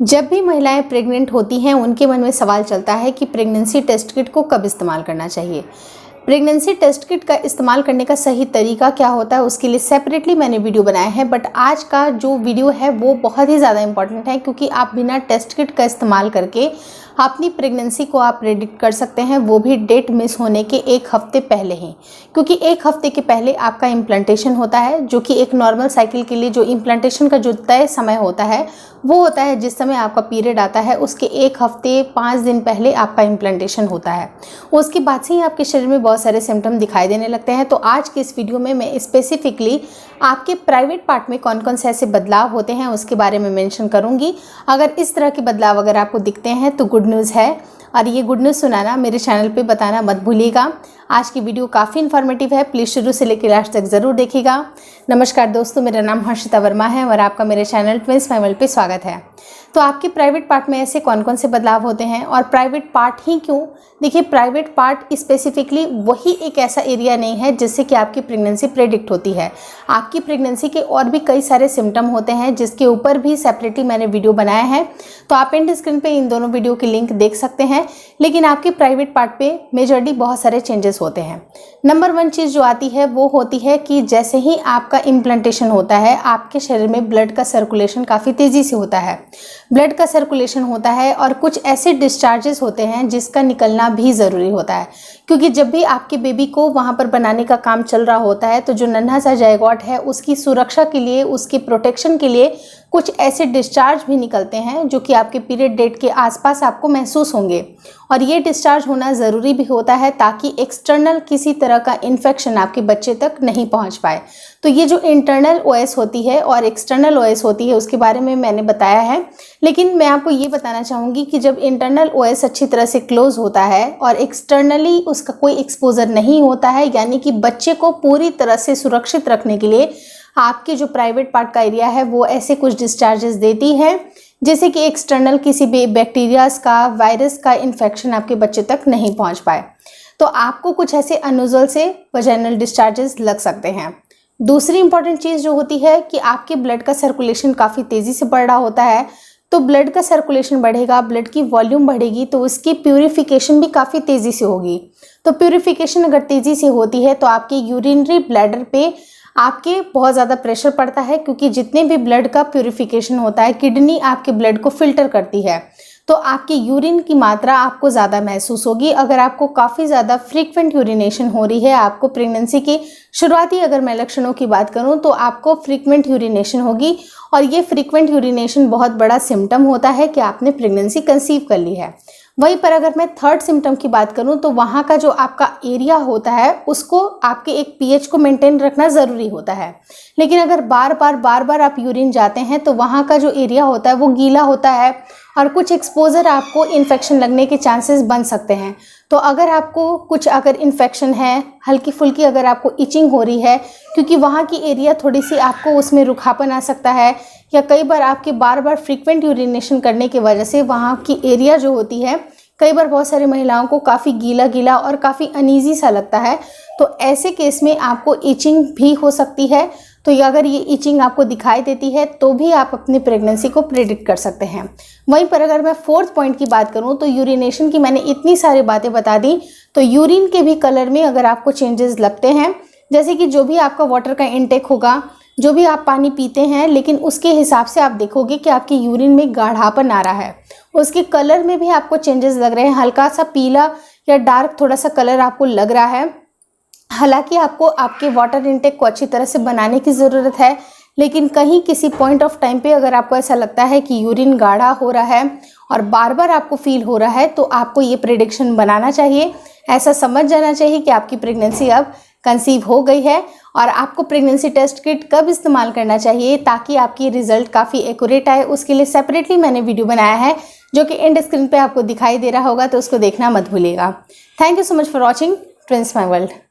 जब भी महिलाएं प्रेग्नेंट होती हैं उनके मन में सवाल चलता है कि प्रेगनेंसी टेस्ट किट को कब इस्तेमाल करना चाहिए। प्रेगनेंसी टेस्ट किट का इस्तेमाल करने का सही तरीका क्या होता है उसके लिए सेपरेटली मैंने वीडियो बनाया है, बट आज का जो वीडियो है वो बहुत ही ज़्यादा इंपॉर्टेंट है क्योंकि आप बिना टेस्ट किट का इस्तेमाल करके अपनी प्रेगनेंसी को आप प्रेडिक्ट कर सकते हैं, वो भी डेट मिस होने के एक हफ्ते पहले ही। क्योंकि एक हफ्ते के पहले आपका इम्प्लांटेशन होता है, जो कि एक नॉर्मल साइकिल के लिए जो इम्प्लांटेशन का जो तय समय होता है वो होता है जिस समय आपका पीरियड आता है, उसके एक हफ्ते 5 दिन पहले आपका इम्प्लांटेशन होता है। उसके बाद से ही आपके शरीर में बहुत सारे सिम्टम दिखाई देने लगते हैं। तो आज के इस वीडियो में मैं स्पेसिफिकली आपके प्राइवेट पार्ट में कौन कौन से ऐसे बदलाव होते हैं उसके बारे में मेंशन करूंगी। अगर इस तरह के बदलाव अगर आपको दिखते हैं तो गुड न्यूज़ है, और ये गुड न्यूज़ सुनाना मेरे चैनल पे बताना मत भूलिएगा। आज की वीडियो काफ़ी इन्फॉर्मेटिव है, प्लीज़ शुरू से लेकर लास्ट तक ज़रूर देखिएगा। नमस्कार दोस्तों, मेरा नाम हर्षिता वर्मा है और आपका मेरे चैनल ट्विंस फैमिली पे स्वागत है। तो आपके प्राइवेट पार्ट में ऐसे कौन कौन से बदलाव होते हैं और प्राइवेट पार्ट ही क्यों? देखिए, प्राइवेट पार्ट स्पेसिफिकली वही एक ऐसा एरिया नहीं है जिससे कि आपकी प्रेगनेंसी प्रेडिक्ट होती है। आपकी प्रेगनेंसी के और भी कई सारे सिम्टम होते हैं जिसके ऊपर भी सेपरेटली मैंने वीडियो बनाया है, तो आप एंड स्क्रीन पे इन दोनों वीडियो की लिंक देख सकते हैं। लेकिन आपके प्राइवेट पार्ट पे मेजरली बहुत सारे चेंजेस होते हैं। नंबर 1 चीज़ जो आती है वो होती है कि जैसे ही आपका इम्प्लांटेशन होता है आपके शरीर में ब्लड का सर्कुलेशन काफ़ी तेज़ी से होता है। ब्लड का सर्कुलेशन होता है और कुछ ऐसे डिस्चार्जेस होते हैं जिसका निकलना भी ज़रूरी होता है, क्योंकि जब भी आपके बेबी को वहाँ पर बनाने का काम चल रहा होता है तो जो नन्हा सा जायगोट है उसकी सुरक्षा के लिए, उसकी प्रोटेक्शन के लिए कुछ ऐसे डिस्चार्ज भी निकलते हैं जो कि आपके पीरियड डेट के आसपास आपको महसूस होंगे। और ये डिस्चार्ज होना ज़रूरी भी होता है ताकि एक्सटर्नल किसी तरह का इन्फेक्शन आपके बच्चे तक नहीं पहुंच पाए। तो ये जो इंटरनल ओएस होती है और एक्सटर्नल ओएस होती है उसके बारे में मैंने बताया है, लेकिन मैं आपको ये बताना चाहूँगी कि जब इंटरनल ओएस अच्छी तरह से क्लोज होता है और एक्सटर्नली उसका कोई एक्सपोजर नहीं होता है, यानी कि बच्चे को पूरी तरह से सुरक्षित रखने के लिए आपके जो प्राइवेट पार्ट का एरिया है वो ऐसे कुछ डिस्चार्जेस देती है जैसे कि एक्सटर्नल किसी भी बैक्टीरियाज का, वायरस का इन्फेक्शन आपके बच्चे तक नहीं पहुंच पाए। तो आपको कुछ ऐसे अनयूजुअल से वजाइनल डिस्चार्जेस लग सकते हैं। दूसरी इंपॉर्टेंट चीज़ जो होती है कि आपके ब्लड का सर्कुलेशन काफ़ी तेज़ी से बढ़ रहा होता है। तो ब्लड का सर्कुलेशन बढ़ेगा, ब्लड की वॉल्यूम बढ़ेगी तो उसकी प्यूरिफिकेशन भी काफ़ी तेज़ी से होगी। तो प्यूरिफिकेशन अगर तेज़ी से होती है तो आपके यूरिनरी ब्लैडर पे आपके बहुत ज़्यादा प्रेशर पड़ता है, क्योंकि जितने भी ब्लड का प्यूरिफिकेशन होता है किडनी आपके ब्लड को फिल्टर करती है, तो आपकी यूरिन की मात्रा आपको ज़्यादा महसूस होगी। अगर आपको काफ़ी ज़्यादा फ्रीक्वेंट यूरिनेशन हो रही है, आपको प्रेगनेंसी की शुरुआती अगर मैं लक्षणों की बात करूं तो आपको फ्रीक्वेंट यूरिनेशन होगी, और ये फ्रीक्वेंट यूरिनेशन बहुत बड़ा सिम्टम होता है कि आपने प्रेगनेंसी कंसीव कर ली है। वहीं पर अगर मैं थर्ड सिम्टम की बात करूं तो वहाँ का जो आपका एरिया होता है उसको आपके एक पीएच को मेंटेन रखना ज़रूरी होता है। लेकिन अगर बार बार आप यूरिन जाते हैं तो वहाँ का जो एरिया होता है वो गीला होता है और कुछ एक्सपोजर आपको इन्फेक्शन लगने के चांसेस बन सकते हैं। तो अगर आपको कुछ अगर इन्फेक्शन है, हल्की फुल्की अगर आपको इचिंग हो रही है, क्योंकि वहाँ की एरिया थोड़ी सी आपको उसमें रुखापन आ सकता है, या कई बार आपके बार फ्रीक्वेंट यूरिनेशन करने की वजह से वहाँ की एरिया जो होती है कई बार बहुत सारी महिलाओं को काफ़ी गीला गीला और काफ़ी अनईजी सा लगता है, तो ऐसे केस में आपको इचिंग भी हो सकती है। तो अगर ये इचिंग आपको दिखाई देती है तो भी आप अपनी प्रेगनेंसी को प्रेडिक्ट कर सकते हैं। वहीं पर अगर मैं फोर्थ पॉइंट की बात करूं तो यूरिनेशन की मैंने इतनी सारी बातें बता दी, तो यूरिन के भी कलर में अगर आपको चेंजेस लगते हैं, जैसे कि जो भी आपका वाटर का इंटेक होगा, जो भी आप पानी पीते हैं, लेकिन उसके हिसाब से आप देखोगे कि आपकी यूरिन में गाढ़ापन आ रहा है, उसके कलर में भी आपको चेंजेस लग रहे हैं, हल्का सा पीला या डार्क थोड़ा सा कलर आपको लग रहा है। हालांकि आपको आपके वाटर इंटेक को अच्छी तरह से बनाने की ज़रूरत है, लेकिन कहीं किसी पॉइंट ऑफ टाइम पे अगर आपको ऐसा लगता है कि यूरिन गाढ़ा हो रहा है और बार आपको फील हो रहा है, तो आपको ये प्रेडिक्शन बनाना चाहिए, ऐसा समझ जाना चाहिए कि आपकी प्रेगनेंसी अब कंसीव हो गई है। और आपको प्रेगनेंसी टेस्ट किट कब इस्तेमाल करना चाहिए ताकि आपकी रिजल्ट काफ़ी एक्यूरेट आए, उसके लिए सेपरेटली मैंने वीडियो बनाया है जो कि एंड स्क्रीन पे आपको दिखाई दे रहा होगा, तो उसको देखना मत भूलिएगा। Thank you so much for watching twins my world.